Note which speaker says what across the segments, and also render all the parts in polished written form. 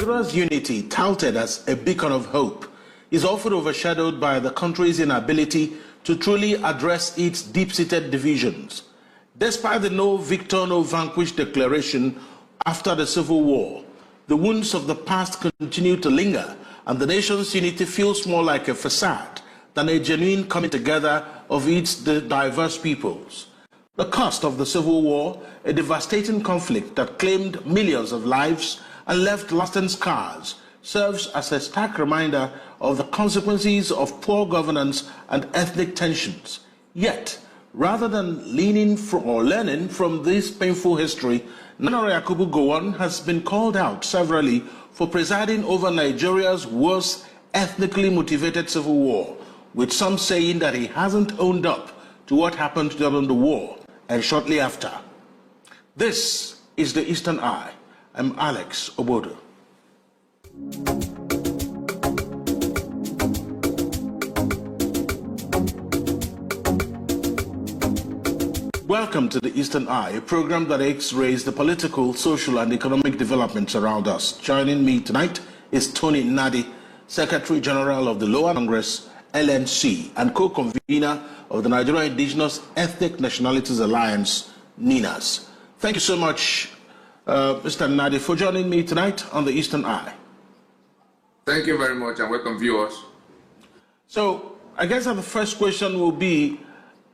Speaker 1: Nigeria's unity, touted as a beacon of hope, is often overshadowed by the country's inability to truly address its deep-seated divisions. Despite the no victor, no vanquished declaration after the Civil War, the wounds of the past continue to linger, and the nation's unity feels more like a facade than a genuine coming together of its diverse peoples. The cost of the Civil War, a devastating conflict that claimed millions of lives and left lasting scars, serves as a stark reminder of the consequences of poor governance and ethnic tensions. Yet, rather than learning from this painful history, Nnadi Gowon has been called out severally for presiding over Nigeria's worst ethnically motivated civil war, with some saying that he hasn't owned up to what happened during the war and shortly after. This is the Eastern Eye. I'm Alex Obodo. Welcome to the Eastern Eye, a program that X-rays the political, social, and economic developments around us. Joining me tonight is Tony Nnadi, Secretary General of the Lower Congress, LNC, and co-convener of the Nigerian Indigenous Ethnic Nationalities Alliance, NINAS. Thank you so much, Mr. Nnadi, for joining me tonight on the Eastern Eye.
Speaker 2: Thank you very much, and welcome, viewers.
Speaker 1: So, I guess the first question will be,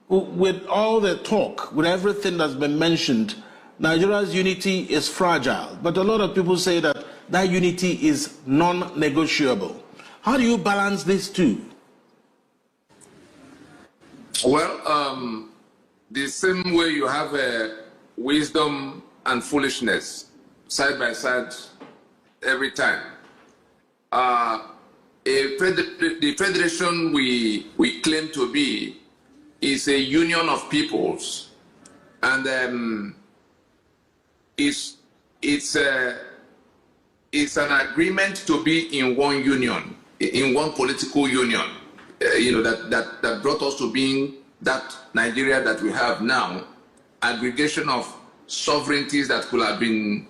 Speaker 1: with all the talk, with everything that's been mentioned, Nigeria's unity is fragile, but a lot of people say that that unity is non-negotiable. How do you balance these two?
Speaker 2: Well, the same way you have wisdom and foolishness side by side every time. The federation we claim to be is a union of peoples, and it's an agreement to be in one union, in one political union. That brought us to being that Nigeria that we have now, aggregation of sovereignties that could have been,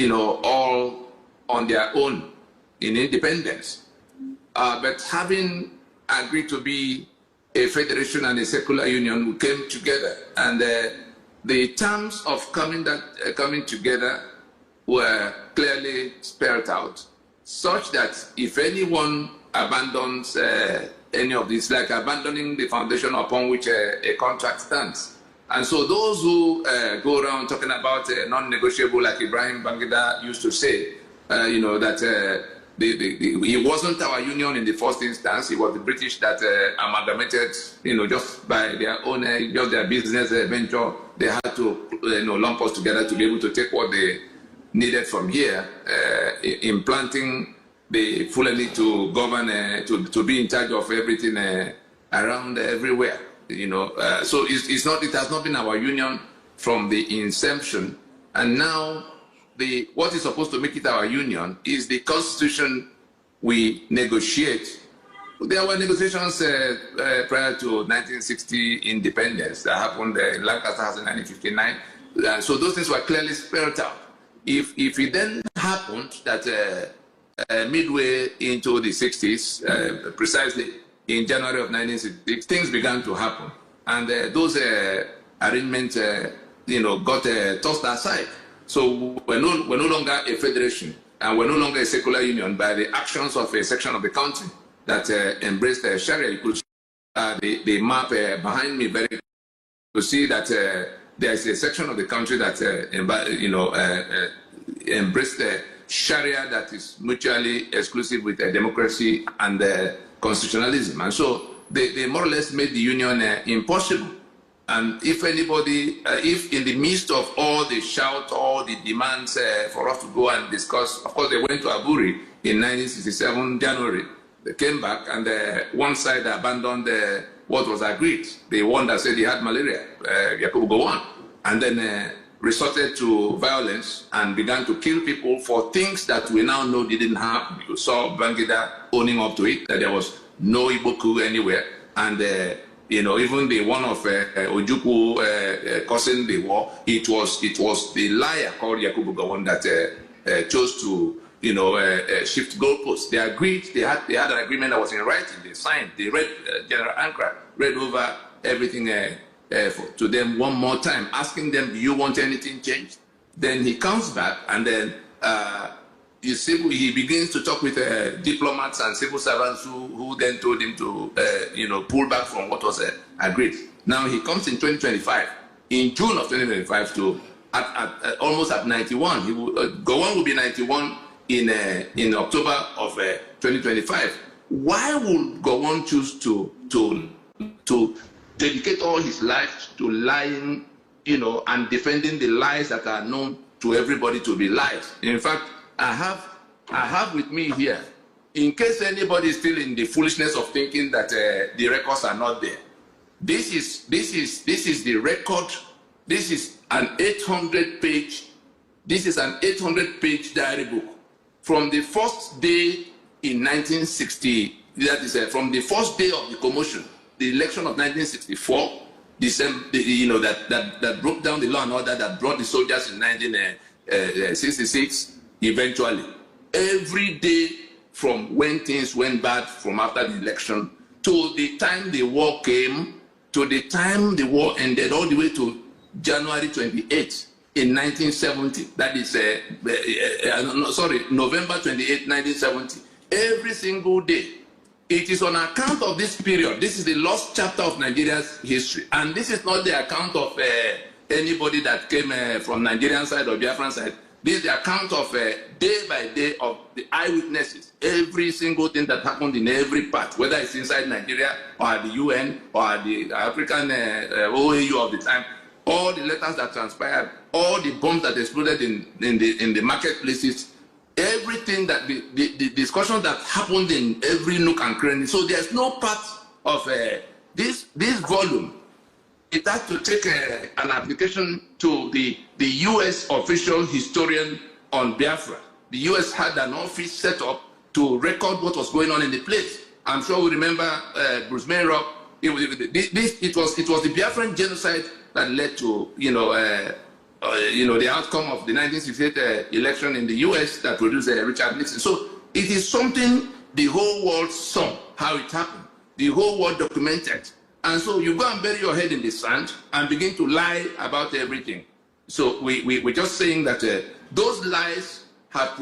Speaker 2: all on their own in independence. But having agreed to be a federation and a secular union, we came together, and the terms of coming together were clearly spelled out, such that if anyone abandons any of this, like abandoning the foundation upon which a contract stands. And so those who go around talking about non-negotiable, like Ibrahim Babangida used to say, that it wasn't our union in the first instance. It was the British that amalgamated, just by their own, just their business venture. They had to, lump us together to be able to take what they needed from here, implanting the Fulani to govern, to be in charge of everything around everywhere. So it has not been our union from the inception, and now what is supposed to make it our union is the constitution we negotiate. There were negotiations prior to 1960 independence that happened in Lancaster House in 1959. So those things were clearly spelled out. If it then happened that midway into the 60s, precisely in January of 1966, things began to happen, and those arrangements, got tossed aside. So we're no longer a federation, and we're no longer a secular union by the actions of a section of the country that embraced Sharia. You could see the map behind me very to see that there is a section of the country that embraced Sharia that is mutually exclusive with democracy and constitutionalism. And so they more or less made the union impossible. And if anybody, if in the midst of all the shout, all the demands for us to go and discuss, of course they went to Aburi in 1967, January. They came back, and one side abandoned what was agreed. The one that said he had malaria, Gowon, and then resorted to violence and began to kill people for things that we now know didn't happen. You saw Babangida owning up to it, that there was no Igbo coup anywhere, and even the one of Ojukwu causing the war, it was the liar called Yakubu Gowon that chose to shift goalposts. They agreed. They had an agreement that was in writing. They signed. They read. General Ankara read over everything to them one more time, asking them, "Do you want anything changed?" Then he comes back, and then he begins to talk with diplomats and civil servants who then told him to pull back from what was agreed. Now he comes in 2025, in June of 2025, to almost at 91. Gowon will be 91 in October of 2025. Why would Gowon choose to dedicate all his life to lying, and defending the lies that are known to everybody to be lies? In fact, I have with me here, in case anybody is still in the foolishness of thinking that the records are not there. This is the record. This is an 800-page diary book from the first day in 1960. That is from the first day of the commotion, the election of 1964, December. That broke down the law and order, that brought the soldiers in 1966. Eventually, every day from when things went bad from after the election to the time the war came, to the time the war ended, all the way to January 28th in 1970. That is, November 28, 1970. Every single day. It is on account of this period. This is the lost chapter of Nigeria's history. And this is not the account of anybody that came from Nigerian side or Biafran side. This is the account of day by day of the eyewitnesses. Every single thing that happened in every part, whether it's inside Nigeria or at the UN or at the African OAU of the time, all the letters that transpired, all the bombs that exploded in the marketplaces, everything that the discussion that happened in every nook and cranny. So there's no part of this volume. It had to take an application to the U.S. official historian on Biafra. The U.S. had an office set up to record what was going on in the place. I'm sure we remember Bruce Mayrock. It was the Biafran genocide that led to the outcome of the 1968 election in the U.S. that produced Richard Nixon. So it is something the whole world saw how it happened. The whole world documented. And so you go and bury your head in the sand and begin to lie about everything. So we're just saying that those lies have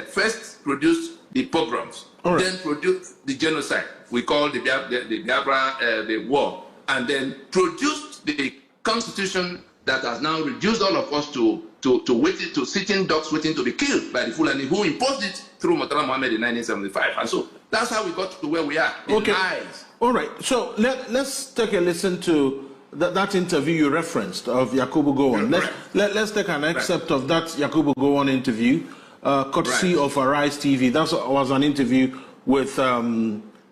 Speaker 2: first produced the pogroms, right, then produced the genocide we call the Biafra the war, and then produced the constitution that has now reduced all of us to sitting ducks waiting to be killed by the Fulani who imposed it through Murtala Mohammed in 1975. And so that's how we got to where we are.
Speaker 1: Okay. Lies. All right. So let's take a listen to that interview you referenced of Yakubu Gowon. Let's take an excerpt of that Yakubu Gowon interview, courtesy of Arise TV. That was an interview with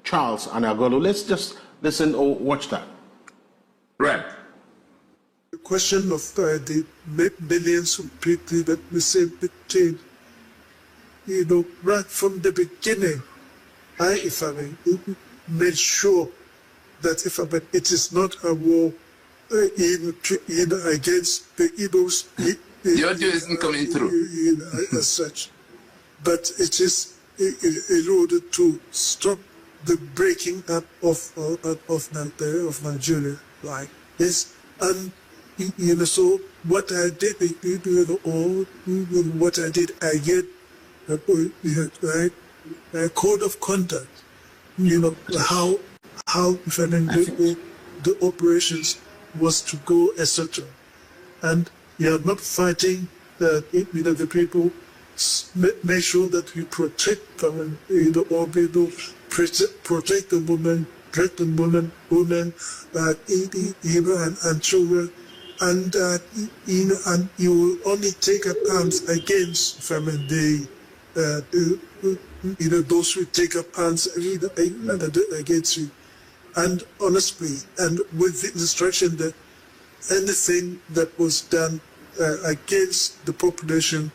Speaker 1: Charles Anagolo. Let's just listen or watch that.
Speaker 2: Right.
Speaker 3: The question of the millions of people that we say between, right from the beginning, if I may, made sure that it is not a war against the Igbos.
Speaker 2: The audio isn't coming through.
Speaker 3: As such. But it is in order to stop the breaking up of Nigeria like this. And so what I did, I get a code of conduct. How the operations was to go, etc. And you are not fighting the people. Make sure that we protect them, protect the women, and children, and you will only take up arms against those who take up arms against you. And honestly, and with the instruction that anything that was done against the population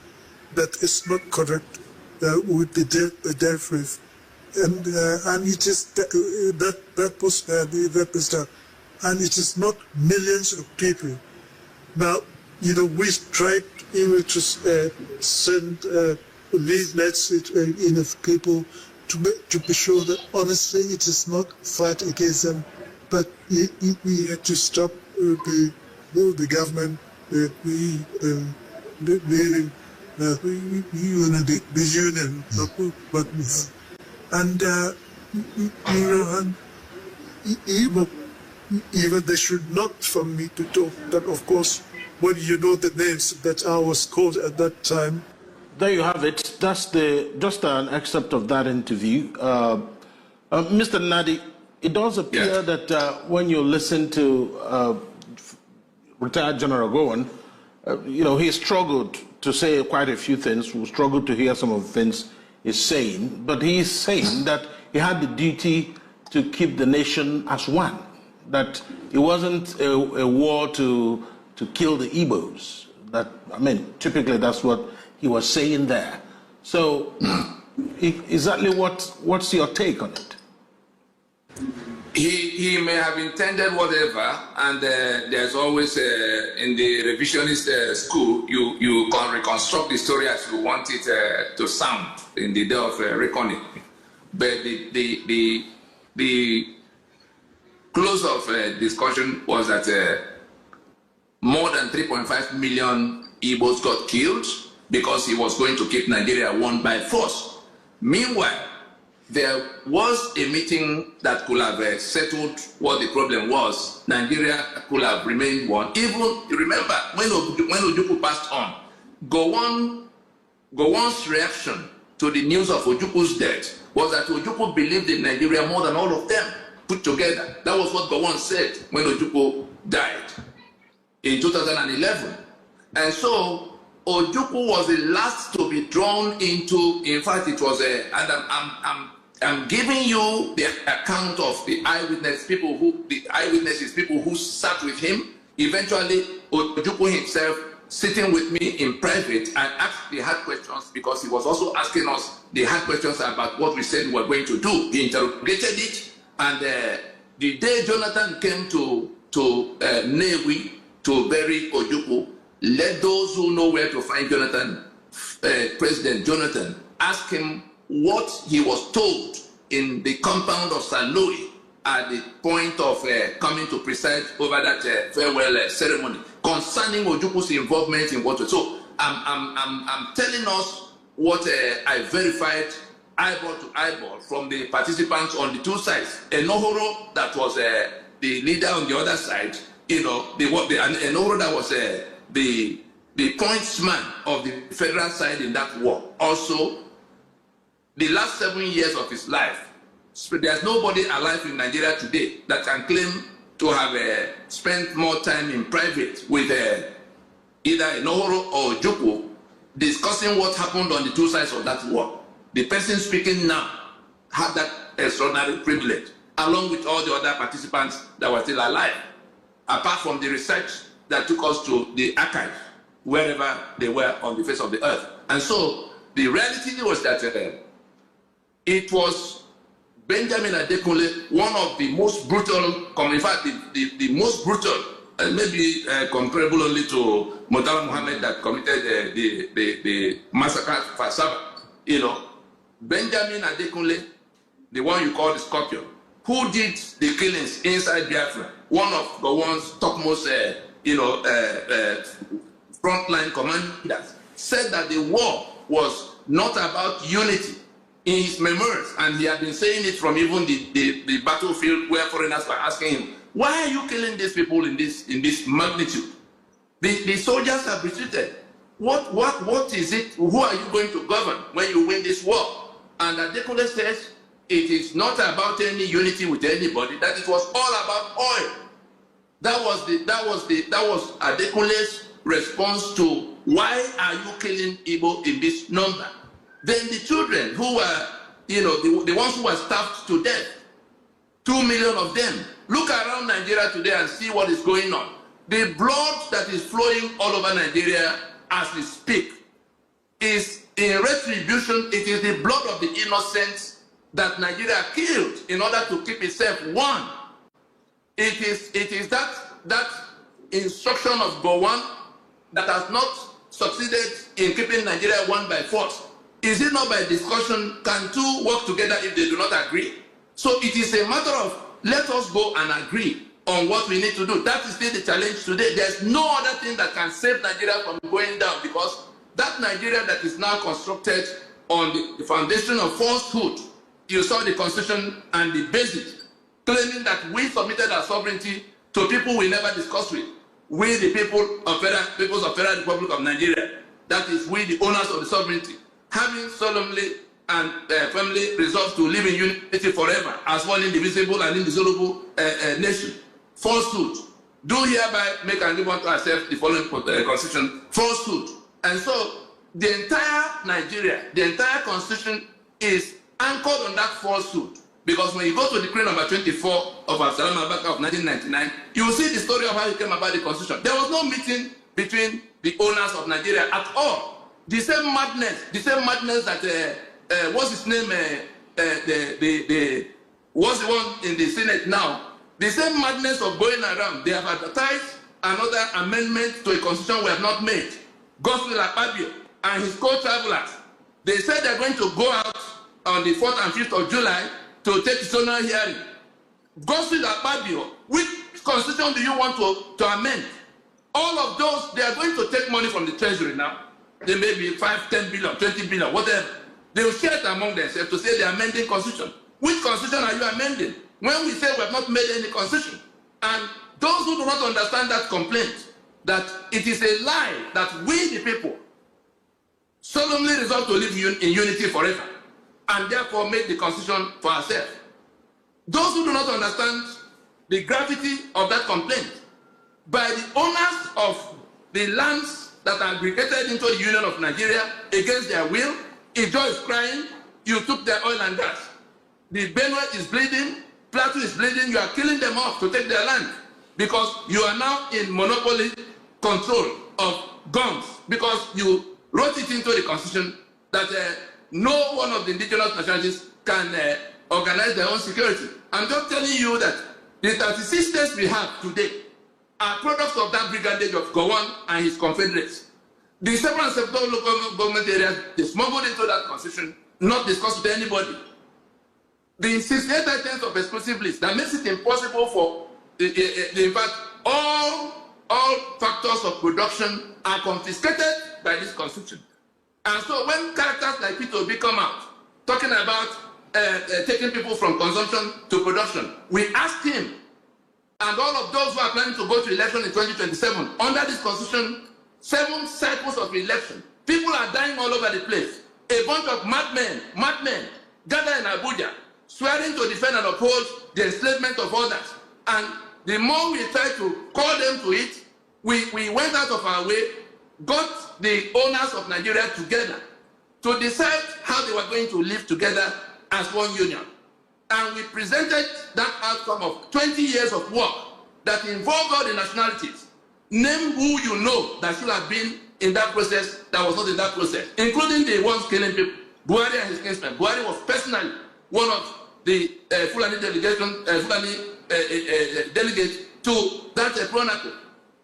Speaker 3: that is not correct would be dealt with. And it is that was done. And it is not millions of people. Now, we tried to send leaflets in of people to be sure that honestly it is not fight against them, but we had to stop the government leading the union, and even they should not for me to talk that, of course, when you know the names that I was called at that time.
Speaker 1: There you have it. That's just an excerpt of that interview. Mr. Nnadi, it does appear that when you listen to retired General Gowon, he struggled to say quite a few things. We struggled to hear some of the things he's saying, but he's saying that he had the duty to keep the nation as one, that it wasn't a war to kill the Igbos. Typically that's what he was saying there. So, exactly what's your take on it?
Speaker 2: He may have intended whatever, and there's always in the revisionist school, you can reconstruct the story as you want it to sound in the day of reckoning. But the close of discussion was that more than 3.5 million Igbos got killed because he was going to keep Nigeria one by force. Meanwhile, there was a meeting that could have settled what the problem was. Nigeria could have remained one. Even, remember, when Ojukwu passed on, Gowon's reaction to the news of Ojukwu's death was that Ojukwu believed in Nigeria more than all of them put together. That was what Gowon said when Ojukwu died in 2011. And so, Ojukwu was the last to be drawn into, in fact, it was and I'm giving you the account of the eyewitnesses, people who sat with him. Eventually, Ojukwu himself sitting with me in private and asked the hard questions, because he was also asking us the hard questions about what we said we were going to do. He interrogated it, and the day Jonathan came to Nnewi to bury Ojukwu, let those who know where to find Jonathan, President Jonathan, ask him what he was told in the compound of Saloi at the point of coming to preside over that farewell ceremony concerning Ojukwu's involvement in what. So I'm telling us what I verified eyeball to eyeball from the participants on the two sides. Enohoro, that was the leader on the other side, Enohoro that was the pointsman of the federal side in that war. Also, the last 7 years of his life, there's nobody alive in Nigeria today that can claim to have spent more time in private with either Enohoro or Ojukwu discussing what happened on the two sides of that war. The person speaking now had that extraordinary privilege, along with all the other participants that were still alive, apart from the research that took us to the archive, wherever they were on the face of the earth. And so the reality was that it was Benjamin Adekunle, one of the most brutal, in fact, the most brutal, and maybe comparable only to Murtala Muhammad that committed the massacre at Fasaba. Benjamin Adekunle, the one you call the Scorpion, who did the killings inside Biafra, one of Gowon's topmost, frontline commanders, said that the war was not about unity. In his memoirs, and he had been saying it from even the battlefield where foreigners were asking him, why are you killing these people in this magnitude? The soldiers have retreated. What is it? Who are you going to govern when you win this war? And Adekunle says it is not about any unity with anybody, that it was all about oil. That was Adekunle's response to why are you killing Igbo in this number? Then the children who were, the ones who were starved to death, 2 million of them. Look around Nigeria today and see what is going on. The blood that is flowing all over Nigeria as we speak is in retribution. It is the blood of the innocents that Nigeria killed in order to keep itself one. It is that instruction of Gowon that has not succeeded in keeping Nigeria one by force. Is it not by discussion? Can two work together if they do not agree? So it is a matter of let us go and agree on what we need to do. That is still the challenge today. There's no other thing that can save Nigeria from going down, because that Nigeria that is now constructed on the foundation of falsehood. You saw the constitution and the basics claiming that we submitted our sovereignty to people we never discussed with. We, the peoples of Federal Republic of Nigeria, that is, we, the owners of the sovereignty, having solemnly and firmly resolved to live in unity forever as one indivisible and indissoluble nation. Falsehood. Do hereby make and give unto ourselves the following constitution. Falsehood. And so the entire Nigeria, the entire constitution is anchored on that falsehood. Because when you go to decree number 24 of Absalom Abaka of 1999, you will see the story of how it came about the constitution. There was no meeting between the owners of Nigeria at all. The same madness that, what's his name, what's the one in the Senate now? The same madness of going around. They have advertised another amendment to a constitution we have not made. Gospel Akpabio and his co-travelers, they said they're going to go out on the 4th and 5th of July to take zonal hearing. Gospel Akpabio, which constitution do you want to amend? All of those, they are going to take money from the treasury now. They may be 5, 10 billion, 20 billion, whatever. They will share it among themselves to say they are amending constitution. Which constitution are you amending? When we say we have not made any constitution. And those who do not understand that complaint, that it is a lie that we the people solemnly resolve to live in unity forever and therefore make the constitution for ourselves. Those who do not understand the gravity of that complaint, by the owners of the lands that are aggregated into the Union of Nigeria against their will, Ijo is crying, you took their oil and gas. The Benue is bleeding, Plateau is bleeding, you are killing them off to take their land because you are now in monopoly control of guns, because you wrote it into the constitution that no one of the indigenous nationalities can organize their own security. I'm just telling you that the 36 states we have today are products of that brigandage of Gowon and his confederates. The several and sectoral local government areas, they smuggled into that constitution, not discussed with anybody. The 68 items of exclusive list that makes it impossible for, in fact, all factors of production are confiscated by this constitution. And so when characters like Peter Obi come out talking about taking people from consumption to production, we asked him, and all of those who are planning to go to election in 2027, under this constitution, 7 cycles of election, people are dying all over the place. A bunch of madmen gather in Abuja, swearing to defend and oppose the enslavement of others. And the more we try to call them to it, we went out of our way, got the owners of Nigeria together to decide how they were going to live together as one union. And we presented that outcome of 20 years of work that involved all the nationalities. Name who you know that should have been in that process that was not in that process, including the ones killing people. Buhari and his kinsmen. Buhari was personally one of the Fulani delegation, delegates to that Pronaco.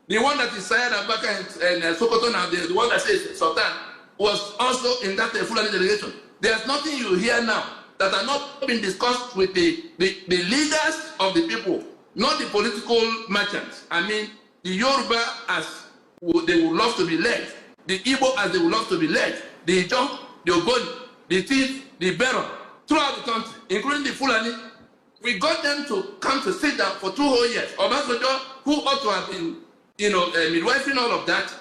Speaker 2: The one that is Syed Abubakar and Sokoto now, the one that says Sultan, was also in that Fulani delegation. There's nothing you hear now that are not being discussed with the leaders of the people, not the political merchants. I mean, the Yoruba as they would love to be led, the Igbo as they would love to be led, the Ijaw, the Ogoni, the Thief, the Baron, throughout the country, including the Fulani. We got them to come to sit down for 2 whole years. Obasanjo, who ought to have been, midwifing all of that,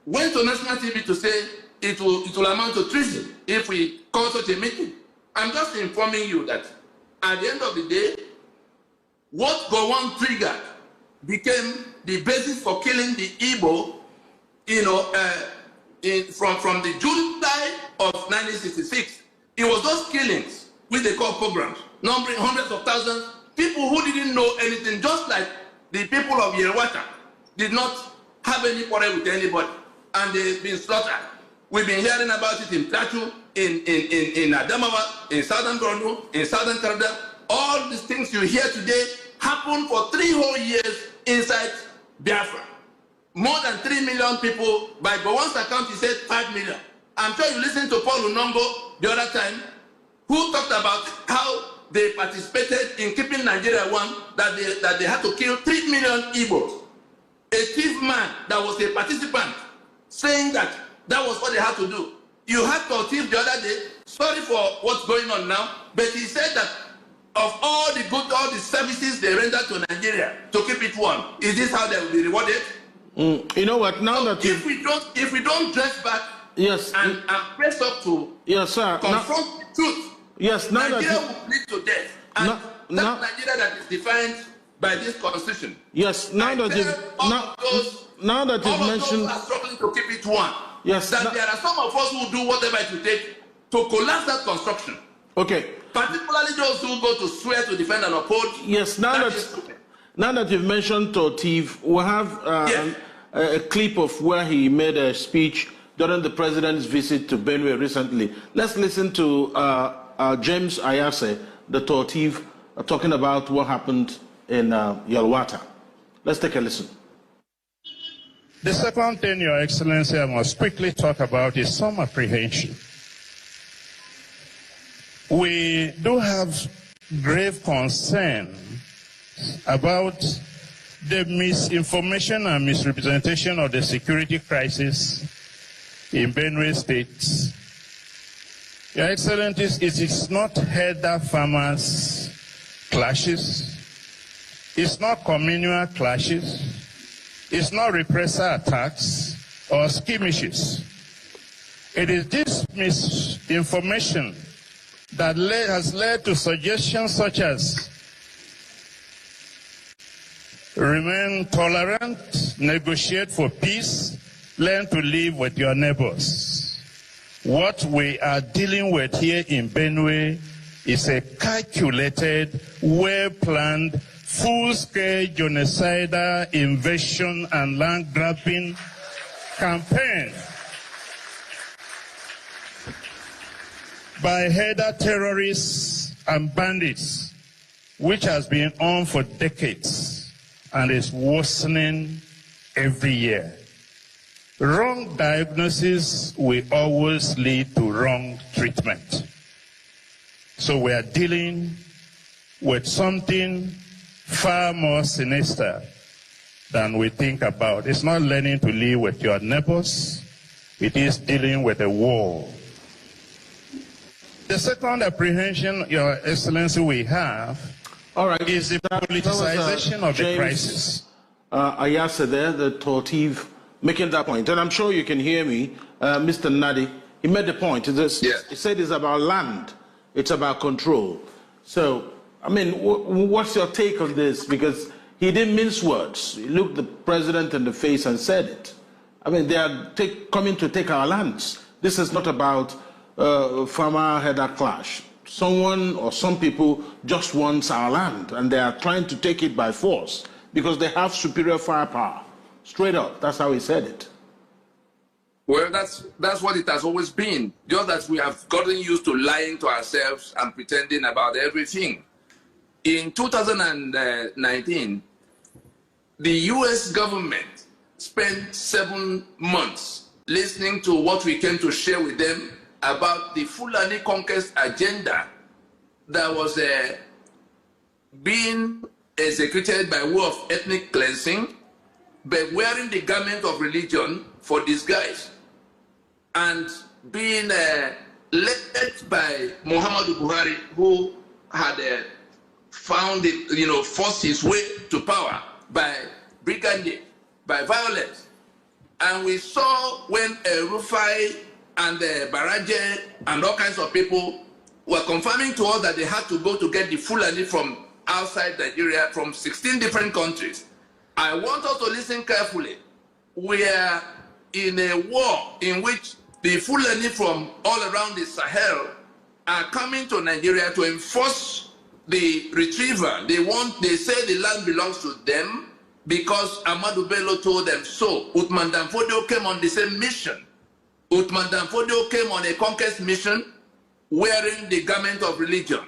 Speaker 2: went to national TV to say it will amount to treason if we call such a meeting. I'm just informing you that at the end of the day, what Gowon triggered became the basis for killing the Igbo, from the July of 1966. It was those killings, which they call pogroms, numbering hundreds of thousands, people who didn't know anything, just like the people of Yerwata did not have any quarrel with anybody, and they've been slaughtered. We've been hearing about it in Plateau, in Adamawa, in Southern Borno, in Southern Canada. All these things you hear today happened for 3 whole years inside Biafra. More than 3 million people, by Gowon's account, he said 5 million. I'm sure you listened to Paul Unongo the other time, who talked about how they participated in keeping Nigeria one, that they had to kill 3 million Igbos. A chief man that was a participant saying that was what they had to do. You had to chief the other day, sorry for what's going on now, but he said that of all the services they render to Nigeria to keep it warm, is this how they will be rewarded?
Speaker 1: You know what? Now that
Speaker 2: if we don't dress back,
Speaker 1: yes,
Speaker 2: and press up to confront the truth,
Speaker 1: yes, now
Speaker 2: Nigeria
Speaker 1: that
Speaker 2: will lead to death, and that Nigeria that is defined by this constitution.
Speaker 1: Yes, now that you've mentioned,
Speaker 2: those are struggling to keep it warm.
Speaker 1: Yes,
Speaker 2: that there are some of us who do whatever it will take to collapse that construction.
Speaker 1: Okay.
Speaker 2: Particularly those who go to swear to defend and uphold.
Speaker 1: Yes, now that you've mentioned Tortiv, we'll have a clip of where he made a speech during the president's visit to Benue recently. Let's listen to James Ayase, the Tortiv, talking about what happened in Yelwata. Let's take a listen.
Speaker 4: The second thing, Your Excellency, I must quickly talk about is some apprehension. We do have grave concern about the misinformation and misrepresentation of the security crisis in Benue State. Your Excellency, it is not herder farmers clashes, it's not communal clashes, it's not repressor attacks or skirmishes. It is this misinformation that has led to suggestions such as remain tolerant, negotiate for peace, learn to live with your neighbors. What we are dealing with here in Benue is a calculated, well-planned, full-scale genocidal invasion and land-grabbing campaign by herder terrorists and bandits, which has been on for decades and is worsening every year. Wrong diagnosis will always lead to wrong treatment. So we are dealing with something far more sinister than we think about. It's not learning to live with your neighbors. It is dealing with a war. The second apprehension, Your Excellency, we have is the politicization of the crisis.
Speaker 1: Ayase there, the Tortiv, making that point. And I'm sure you can hear me, Mr. Nnadi. He made the point. He said it's about land. It's about control. So, I mean, what's your take on this? Because he didn't mince words. He looked the president in the face and said it. I mean, they are coming to take our lands. This is not about farmer-herder clash. Someone or some people just wants our land, and they are trying to take it by force because they have superior firepower. Straight up, that's how he said it.
Speaker 2: Well, that's what it has always been. Just that we have gotten used to lying to ourselves and pretending about everything. In 2019, the US government spent 7 months listening to what we came to share with them about the Fulani conquest agenda that was being executed by way of ethnic cleansing, by wearing the garment of religion for disguise, and being led by Muhammadu Buhari, who had found it, forced his way to power by brigandage, by violence. And we saw when Rufai and Baraje and all kinds of people were confirming to us that they had to go to get the Fulani from outside Nigeria, from 16 different countries. I want us to listen carefully. We are in a war in which the Fulani from all around the Sahel are coming to Nigeria to enforce the retrieval. They say the land belongs to them because Ahmadu Bello told them so. Uthman Danfodio came on the same mission. Uthman Danfodio came on a conquest mission wearing the garment of religion.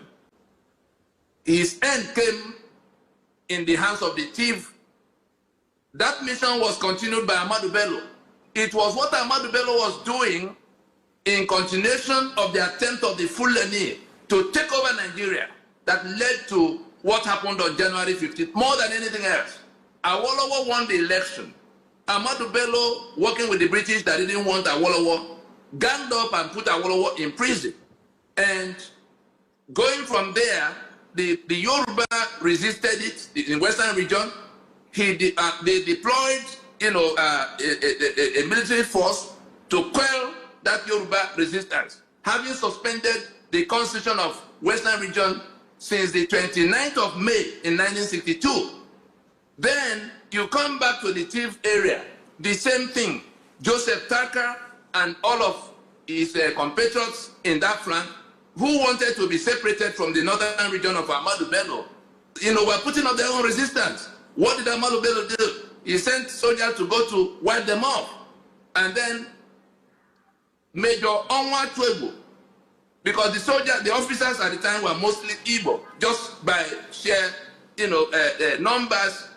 Speaker 2: His end came in the hands of the thief. That mission was continued by Ahmadu Bello. It was what Ahmadu Bello was doing in continuation of the attempt of the Fulani to take over Nigeria that led to what happened on January 15th, more than anything else. Awolowo won the election. Ahmadu Bello, working with the British that didn't want Awolowo, ganged up and put Awolowo in prison. And going from there, the Yoruba resisted it in Western region. They deployed, a military force to quell that Yoruba resistance, having suspended the constitution of Western region since the 29th of May in 1962. Then you come back to the Tiv area, the same thing. Joseph Tucker and all of his compatriots in that flank who wanted to be separated from the northern region of Ahmadu Bello, were putting up their own resistance. What did Ahmadu Bello do? He sent soldiers to go to wipe them off. And then Major Onwa Twego, because the officers at the time were mostly Igbo, just by sheer, numbers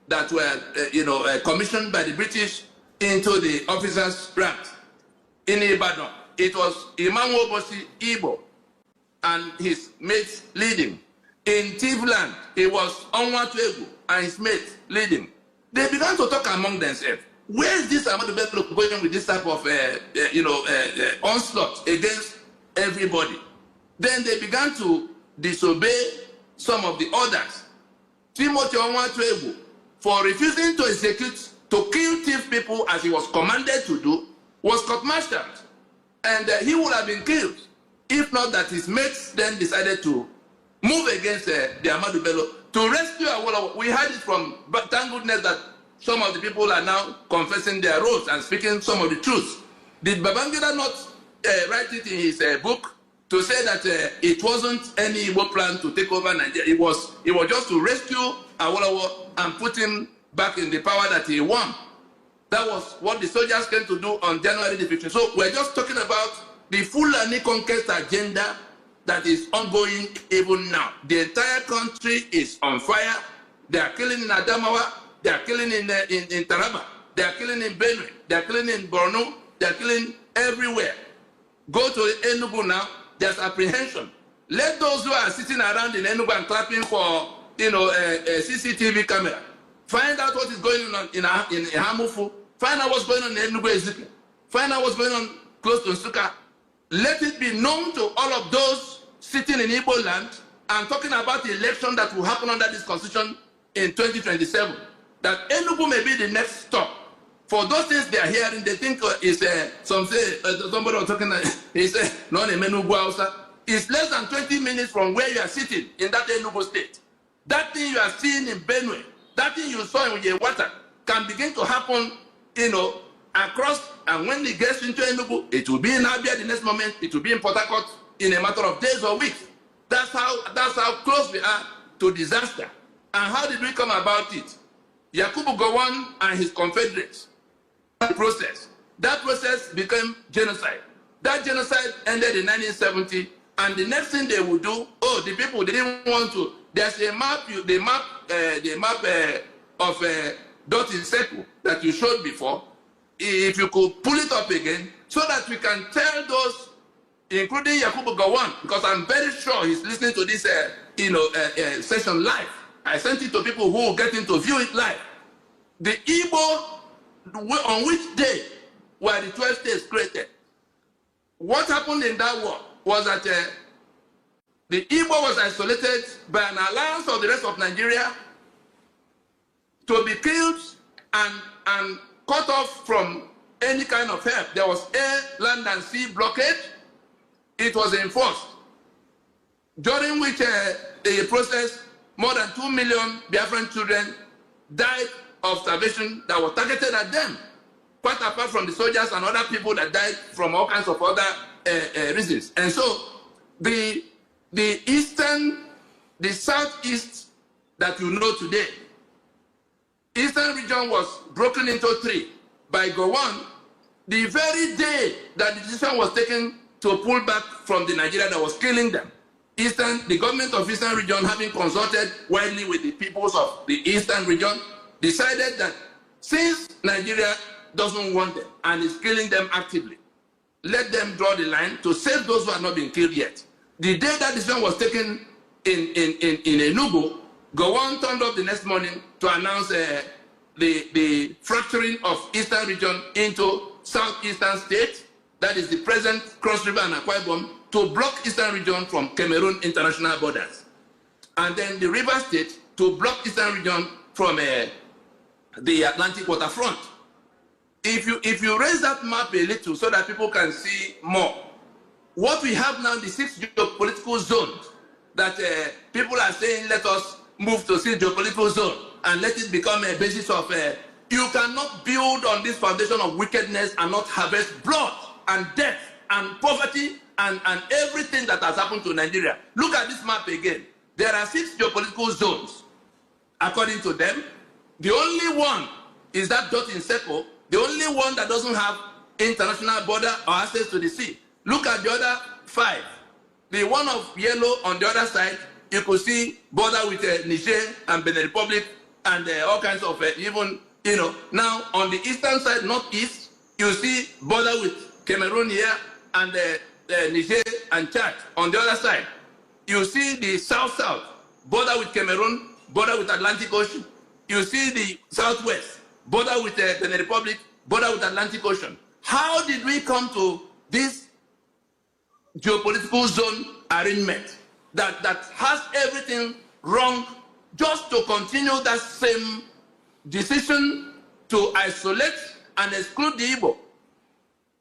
Speaker 2: that were, commissioned by the British into the officers' ranks. In Ibadan, it was Imam Obosi Igbo and his mates leading. In Tivland, it was Onwa Twegu and his mates leading. They began to talk among themselves. Where is this Ahmadu Bello going with this type of, onslaught against everybody? Then they began to disobey some of the orders. Timothy Onwa Twegu, for refusing to execute, to kill thief people as he was commanded to do, was court-martialed. And he would have been killed, if not that his mates then decided to move against the Ahmadu Bello to rescue Awolowo. We heard it from, but thank goodness that some of the people are now confessing their roles and speaking some of the truths. Did Babangida not write it in his book to say that it wasn't any Igbo plan to take over Nigeria? It was just to rescue Awolowo and put him back in the power that he won. That was what the soldiers came to do on January the 15th. So we're just talking about the Fulani conquest agenda that is ongoing even now. The entire country is on fire. They are killing in Adamawa. They are killing in Taraba. They are killing in Benue. They are killing in Borno. They are killing everywhere. Go to Enugu now. There's apprehension. Let those who are sitting around in Enugu and clapping for a CCTV camera find out what is going on in Hamufu. Find out what's going on in Enugu Ezike. Find out what's going on close to Nsukka. Let it be known to all of those sitting in Igbo land and talking about the election that will happen under this constitution in 2027. That Enugu may be the next stop. For those things they are hearing, they think somebody was talking, he said, no, it's less than 20 minutes from where you are sitting in that Enugu state. That thing you are seeing in Benue, that thing you saw in Yewata can begin to happen, across, and when it gets into Enugu, it will be in Abia the next moment, it will be in Port Harcourt in a matter of days or weeks. That's how close we are to disaster. And how did we come about it? Yakubu Gowon and his confederates. That process became genocide. That genocide ended in 1970, and the next thing they would do, the people didn't want to. There's a map, the map of Dotty Seku that you showed before. If you could pull it up again, so that we can tell those, including Yakubu Gowon, because I'm very sure he's listening to this, session live. I sent it to people who will get in to view it live. The Igbo, on which day were the 12 states created? What happened in that war was that the Igbo was isolated by an alliance of the rest of Nigeria to be killed and cut off from any kind of help. There was air, land, and sea blockade. It was enforced, during which the process, more than 2 million Biafran children died of starvation that was targeted at them, quite apart from the soldiers and other people that died from all kinds of other reasons. And so the southeast that you know today, eastern region was broken into three by Gowon the very day that the decision was taken to pull back from the Nigeria that was killing them. The government of Eastern region, having consulted widely with the peoples of the Eastern region, decided that since Nigeria doesn't want them and is killing them actively, let them draw the line to save those who have not been killed yet. The day that decision was taken in Enugu, Gowon turned up the next morning to announce the fracturing of Eastern region into Southeastern states, that is the present Cross River and Akwa Ibom, to block Eastern region from Cameroon international borders. And then the River State to block Eastern region from the Atlantic waterfront. If you raise that map a little so that people can see more, what we have now, the 6 geopolitical zones, that people are saying, let us move to 6 geopolitical zones and let it become a basis of, you cannot build on this foundation of wickedness and not harvest blood and death and poverty and everything that has happened to Nigeria. Look at this map again. There are 6 geopolitical zones. According to them, the only one is that dot in circle, the only one that doesn't have international border or access to the sea. Look at the other 5. The one of yellow on the other side, you could see border with Niger and Benin Republic and all kinds of even, now on the eastern side, northeast, you see border with Cameroon here and Niger and Chad. On the other side, you see the south-south, border with Cameroon, border with Atlantic Ocean. You see the southwest, border with Benin Republic, border with Atlantic Ocean. How did we come to this geopolitical zone arrangement that has everything wrong, just to continue that same decision to isolate and exclude the Igbo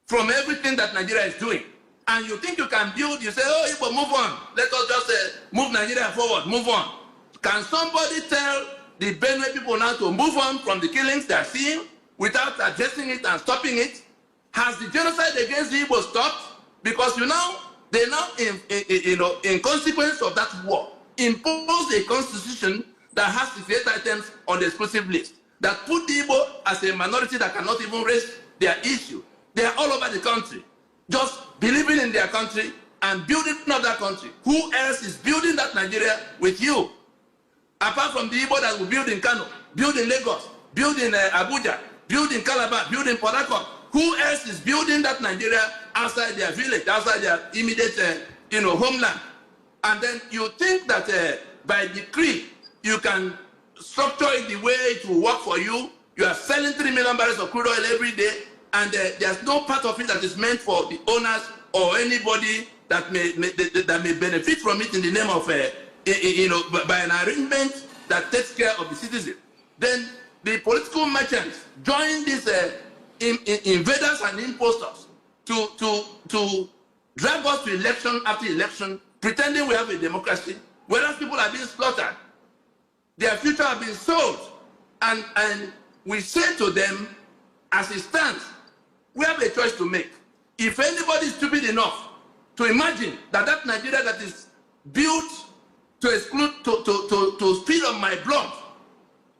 Speaker 2: from everything that Nigeria is doing? And you think you can build, you say, oh, Igbo, move on. Let us just move Nigeria forward, move on. Can somebody tell the Benue people now to move on from the killings they are seeing without addressing it and stopping it? Has the genocide against the Igbo stopped? Because they now, in consequence of that war, imposed a constitution that has 58 items on the exclusive list that put the Igbo as a minority that cannot even raise their issue. They are all over the country, just believing in their country and building another country. Who else is building that Nigeria with you? Apart from the Igbo that will build in Kano, build in Lagos, build in Abuja, build in Calabar, build in Port Harcourt. Who else is building that Nigeria outside their village, outside their immediate homeland? And then you think that by decree you can structure it the way it will work for you. You are selling 3 million barrels of crude oil every day, and there's no part of it that is meant for the owners or anybody that may benefit from it in the name of by an arrangement that takes care of the citizen. Then the political merchants join these invaders and imposters to drag us to election after election, pretending we have a democracy, whereas people are being slaughtered. Their future have been sold. And we say to them, as it stands, we have a choice to make. If anybody is stupid enough to imagine that Nigeria that is built to exclude, to speed up my blood,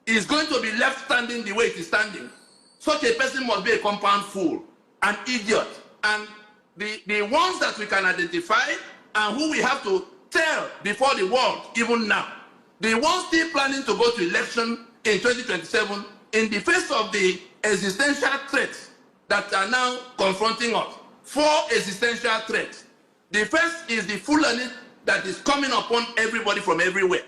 Speaker 2: is going to be left standing the way it is standing, such a person must be a compound fool, an idiot. And the ones that we can identify and who we have to tell before the world, even now, the ones still planning to go to election in 2027 in the face of the existential threats that are now confronting us. 4 existential threats. The first is the Fulani that is coming upon everybody from everywhere.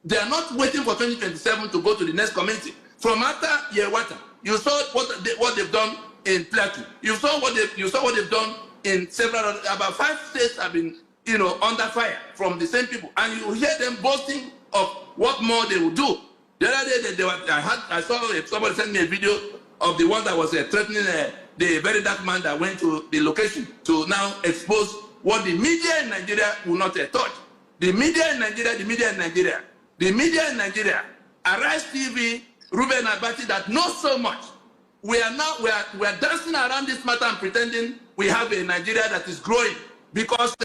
Speaker 2: They are not waiting for 2027 to go to the next community. From after Yewata, you saw what they've done in Plateau. You saw what they've done in several, about 5 states have been, under fire from the same people, and you hear them boasting of what more they will do. The other day, I saw somebody sent me a video of the one that was threatening the very dark man that went to the location to now expose what the media in Nigeria will not touch. The media in Nigeria, Arise TV, Ruben Abati that knows so much. We are dancing around this matter and pretending we have a Nigeria that is growing because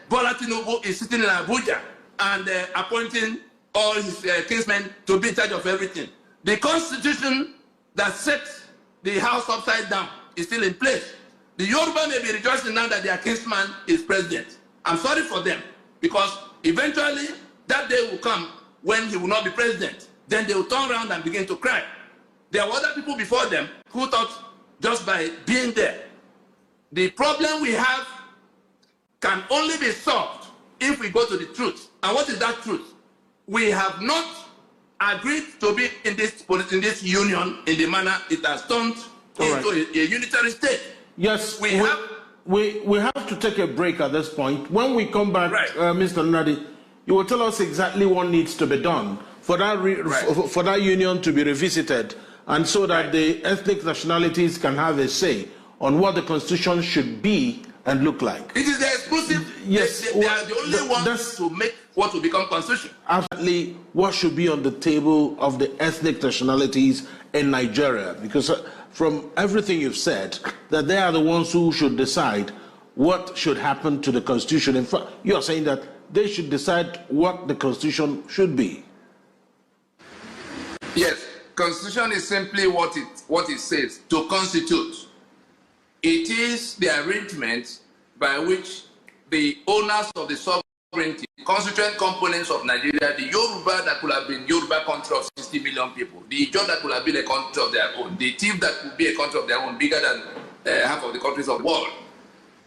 Speaker 2: Bola Tinubu is sitting in Abuja and appointing all his kinsmen to be in charge of everything. The constitution that sets the house upside down is still in place. The Yoruba may be rejoicing now that their kinsman is president. I'm sorry for them, because eventually that day will come when he will not be president. Then they will turn around and begin to cry. There were other people before them who thought just by being there, The problem we have can only be solved if we go to the truth. And what is that truth? We have not agreed to be in this union in the manner it has turned into a unitary state.
Speaker 1: Yes, we have to take a break at this point. When we come back, Mr. Nnadi, you will tell us exactly what needs to be done for that for that union to be revisited, and so that the ethnic nationalities can have a say on what the constitution should be and look like.
Speaker 2: It is the exclusive. Yes, they are the only ones to make what will become constitution.
Speaker 1: Absolutely, what should be on the table of the ethnic nationalities in Nigeria? Because from everything you've said, that they are the ones who should decide what should happen to the constitution. In fact, you are saying that they should decide what the constitution should be.
Speaker 2: Yes, constitution is simply what it says, to constitute. It is the arrangement by which the owners of the sovereignty, constituent components of Nigeria, the Yoruba that could have been Yoruba country of 60 million people, the Ijaw that could have been a country of their own, the Tiv that could be a country of their own, bigger than half of the countries of the world.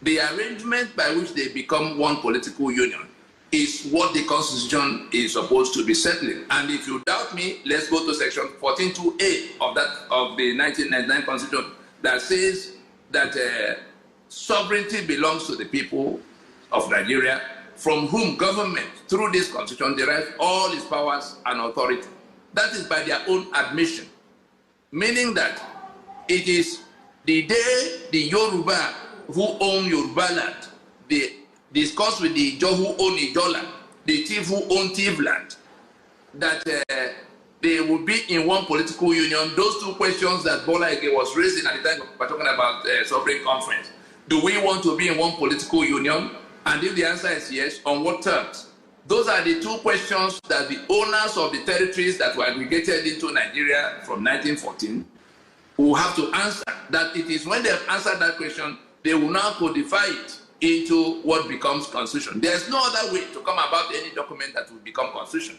Speaker 2: The arrangement by which they become one political union is what the constitution is supposed to be settling. And if you doubt me, let's go to section 14.2a of the 1999 constitution that says that sovereignty belongs to the people of Nigeria, from whom government, through this constitution, derives all its powers and authority. That is by their own admission, meaning that it is the day the Yoruba who own Yoruba land, they discuss with the Ijaw who own Ijaw land, the Tiv who own Tiv land, that they will be in one political union. Those two questions that Bola Ige was raising at the time we're talking about sovereign conference. Do we want to be in one political union? And if the answer is yes, on what terms? Those are the two questions that the owners of the territories that were aggregated into Nigeria from 1914 will have to answer. That it is when they have answered that question, they will now codify it into what becomes constitution. There's no other way to come about any document that will become constitution.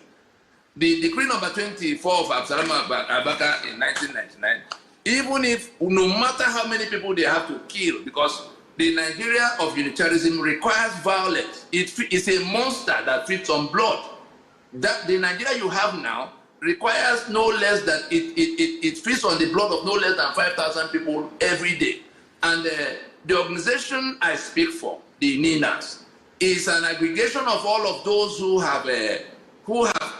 Speaker 2: The decree number 24 of Absalom Abaka in 1999, even if, no matter how many people they have to kill, because the Nigeria of unitarism requires violence. It's a monster that feeds on blood. That the Nigeria you have now requires no less than, it feeds on the blood of no less than 5,000 people every day. And the organization I speak for, the NINAS, is an aggregation of all of those who have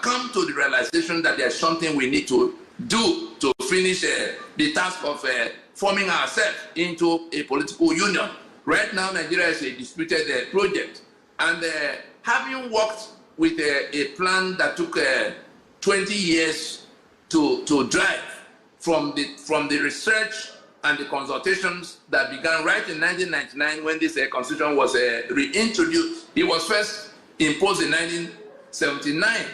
Speaker 2: come to the realization that there's something we need to do to finish the task of forming ourselves into a political union. Right now, Nigeria is a disputed project, and having worked with a plan that took 20 years to drive from the research and the consultations that began right in 1999 when this constitution was reintroduced. It was first imposed in 1979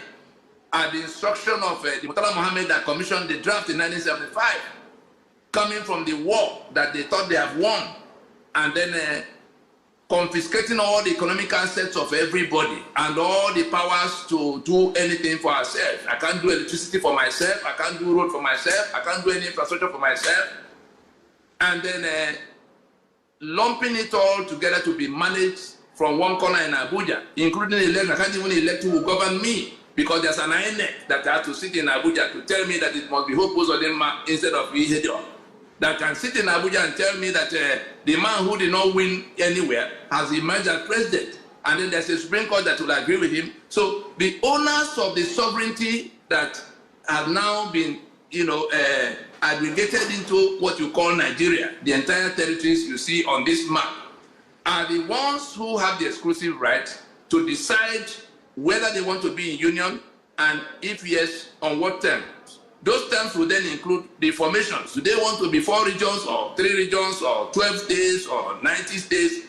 Speaker 2: at the instruction of the Murtala Mohammed that commissioned the draft in 1975, coming from the war that they thought they have won, and then confiscating all the economic assets of everybody and all the powers to do anything for ourselves. I can't do electricity for myself, I can't do road for myself, I can't do any infrastructure for myself. And then lumping it all together to be managed from one corner in Abuja, including election. I can't even elect who will govern me, because there's an INEC that I have to sit in Abuja to tell me that it must be Hope Uzodinma instead of Ihedeo. That can sit in Abuja and tell me that the man who did not win anywhere has emerged as president. And then there's a Supreme Court that will agree with him. So the owners of the sovereignty that have now been, aggregated into what you call Nigeria, the entire territories you see on this map, are the ones who have the exclusive right to decide whether they want to be in union, and if yes, on what terms. Those terms will then include the formations. Do they want to be 4 regions or 3 regions or 12 states or 90 states?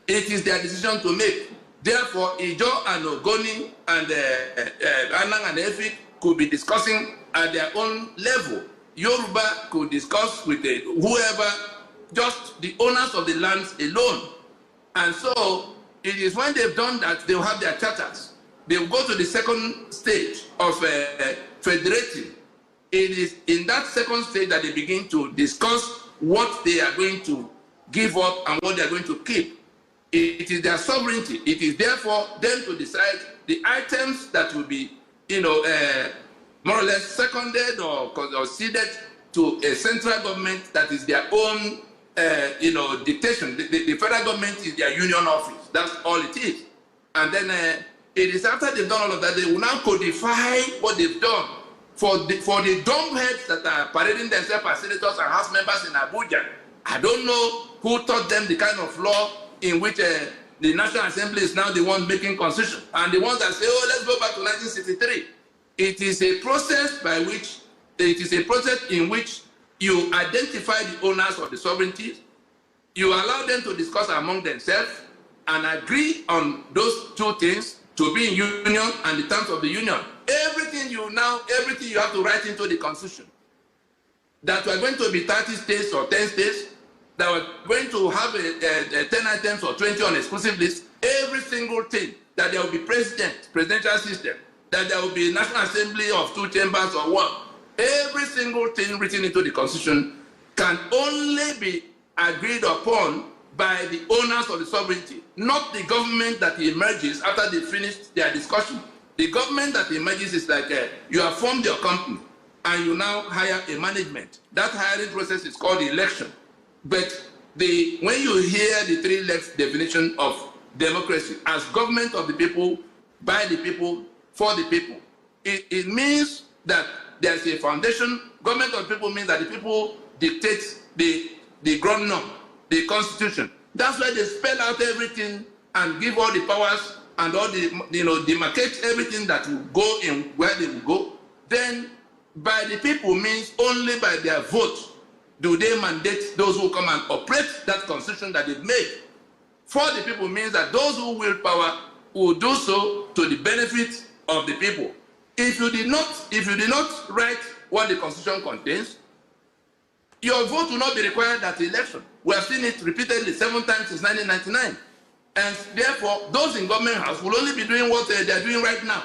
Speaker 2: It is their decision to make. Therefore, Ijaw and Ogoni and Anang and Efik could be discussing at their own level. Yoruba could discuss with whoever, just the owners of the lands alone. And so it is when they've done that, they'll have their charters. They'll go to the second stage of federating. It is in that second stage that they begin to discuss what they are going to give up and what they are going to keep. It is their sovereignty. It is therefore them to decide the items that will be, more or less seconded or ceded to a central government that is their own, dictation. The federal government is their union office. That's all it is. And then it is after they've done all of that, they will now codify what they've done. For the dumb heads that are parading themselves as senators and house members in Abuja, I don't know who taught them the kind of law in which the National Assembly is now the one making constitution. And the ones that say, oh, let's go back to 1963. It is a process in which you identify the owners of the sovereignty, you allow them to discuss among themselves and agree on those two things to be in union and the terms of the union. Everything you have to write into the constitution. That we're going to be 30 states or 10 states, that we're going to have a 10 items or 20 on exclusive list, every single thing, that there will be presidential system, that there will be National Assembly of 2 chambers or 1. Every single thing written into the constitution can only be agreed upon by the owners of the sovereignty, not the government that emerges after they finish their discussion. The government that emerges is like you have formed your company and you now hire a management. That hiring process is called election. But when you hear the 3 legs definition of democracy as government of the people, by the people, for the people, it means that there's a foundation. Government of the people means that the people dictate the ground norm, the constitution. That's why they spell out everything and give all the powers and all the, demarcate everything that will go in where they will go. Then by the people means only by their vote do they mandate those who come and operate that constitution that they've made. For the people means that those who wield power will do so to the benefit of the people. If you did not write what the constitution contains, your vote will not be required at the election. We have seen it repeatedly 7 times since 1999. And therefore, those in government house will only be doing what they are doing right now,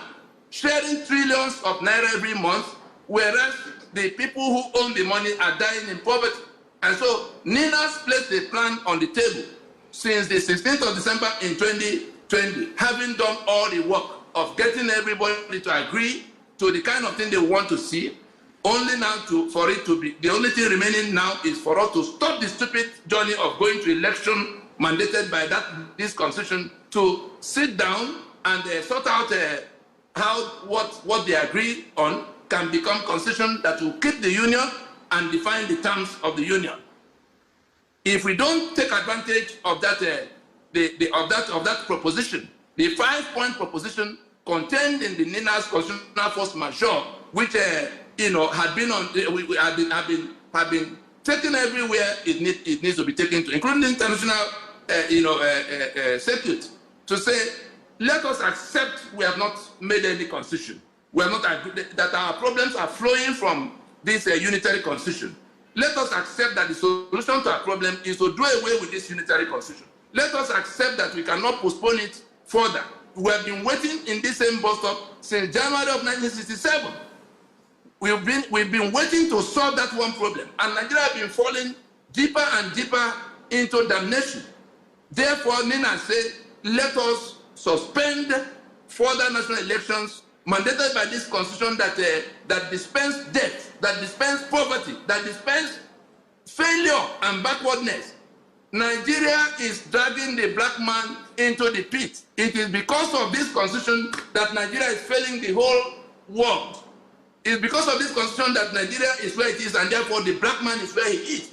Speaker 2: sharing trillions of naira every month, whereas the people who own the money are dying in poverty. And so, Nina's placed a plan on the table since the 16th of December in 2020, having done all the work of getting everybody to agree to the kind of thing they want to see. Only now for it to be, the only thing remaining now is for us to stop the stupid journey of going to election mandated by this constitution, to sit down and sort out what they agree on can become constitution that will keep the union and define the terms of the union. If we don't take advantage of that proposition, the 5-point proposition contained in the Nina's constitutional force majeure, which had been taken everywhere it needs to be taken to, including the international circuit, to say, let us accept we have not made any constitution. We have not agreed that our problems are flowing from this unitary constitution. Let us accept that the solution to our problem is to do away with this unitary constitution. Let us accept that we cannot postpone it further. We have been waiting in this same bus stop since January of 1967. We've been waiting to solve that one problem, and Nigeria has been falling deeper and deeper into damnation. Therefore, Nina said, let us suspend further national elections mandated by this constitution that dispense death, that dispense poverty, that dispense failure and backwardness. Nigeria is dragging the black man into the pit. It is because of this constitution that Nigeria is failing the whole world. It's because of this constitution that Nigeria is where it is, and therefore the black man is where he is.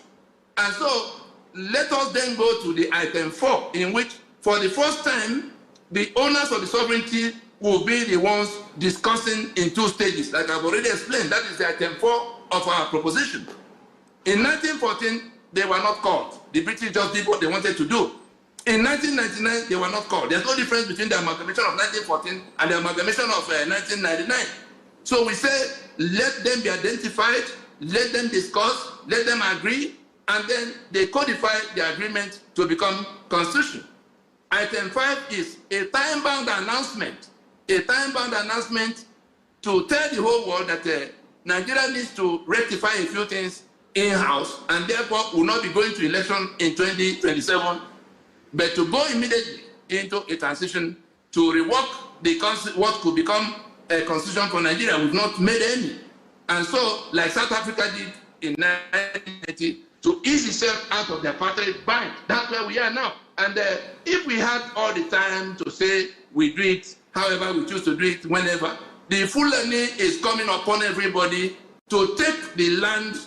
Speaker 2: And so, let us then go to the item 4, in which, for the first time, the owners of the sovereignty will be the ones discussing in 2 stages, like I've already explained. That is the item 4 of our proposition. In 1914, they were not called. The British just did what they wanted to do. In 1999, they were not called. There's no difference between the amalgamation of 1914 and the amalgamation of 1999. So we say, let them be identified, let them discuss, let them agree, and then they codify the agreement to become constitution. Item 5 is a time-bound announcement to tell the whole world that Nigeria needs to rectify a few things in-house and therefore will not be going to election in 2027, but to go immediately into a transition to rework what could become a constitution for Nigeria. We've not made any. And so, like South Africa did in 1980, to ease itself out of the apartheid bind. That's where we are now. And if we had all the time to say we do it, however we choose to do it, whenever, the Fulani is coming upon everybody to take the land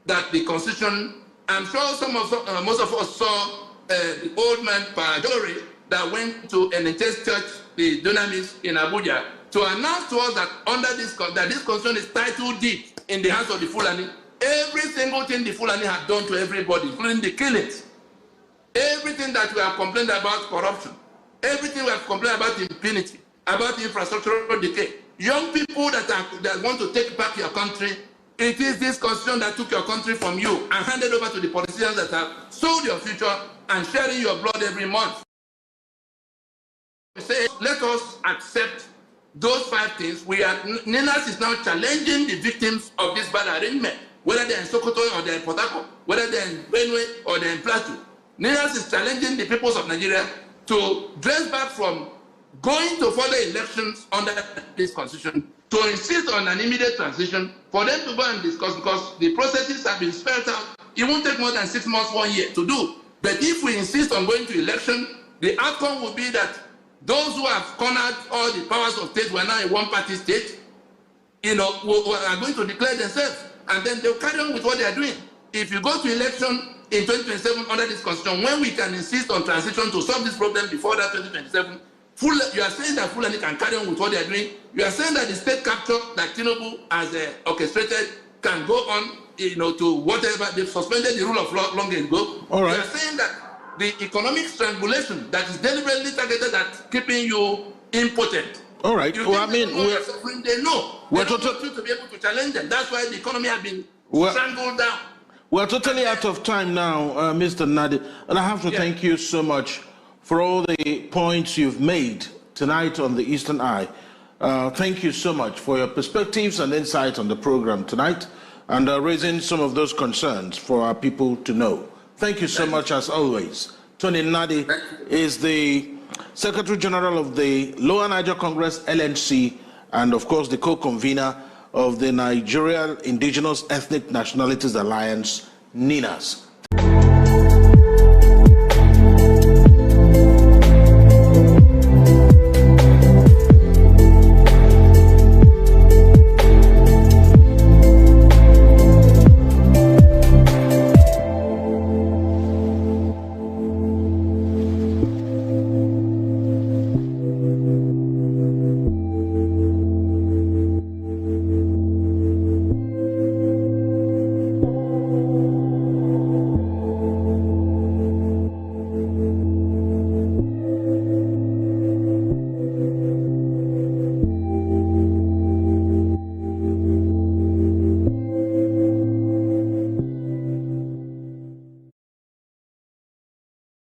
Speaker 2: that the Constitution, I'm sure most of us saw the old man Pajori that went to an intense church, the Dunamis in Abuja, to announce to us that under this Constitution is titled deed in the hands of the Fulani. Every single thing the Fulani had done to everybody, including the killings, everything that we have complained about corruption, everything we have complained about impunity, about infrastructural decay, young people that want to take back your country, it is this constitution that took your country from you and handed over to the politicians that have sold your future and sharing your blood every month. We say, let us accept those 5 things. Ninas is now challenging the victims of this bad arrangement, whether they're in Sokoto or they're in Port Harcourt, whether they're in Benue or they're in Plateau. Ninas is challenging the peoples of Nigeria to dress back from going to further elections under this constitution, to insist on an immediate transition, for them to go and discuss, because the processes have been spelled out. It won't take more than 6 months, 1 year to do. But if we insist on going to election, the outcome will be that those who have cornered all the powers of state, who are now a one-party state, are going to declare themselves, and then they'll carry on with what they are doing. If you go to election in 2027 under this constitution, when we can insist on transition to solve this problem before that 2027, you are saying that Fulani can carry on with what they are doing. You are saying that the state capture that Tinubu has orchestrated can go on, to whatever. They've suspended the rule of law long ago. All right. You are saying that the economic strangulation that is deliberately targeted at keeping you impotent.
Speaker 1: All right.
Speaker 2: Well, I mean, they know. They don't want you to be able to challenge them. That's why the economy has been strangled down.
Speaker 1: We're totally out of time now, Mr. Nnadi, and I have to thank you so much for all the points you've made tonight on the Eastern Eye. Thank you so much for your perspectives and insight on the program tonight, and raising some of those concerns for our people to know. Thank you so much, as always. Tony Nnadi is the Secretary General of the Lower Niger Congress, LNC, and of course the co-convener of the Nigerian Indigenous Ethnic Nationalities Alliance, NINAS.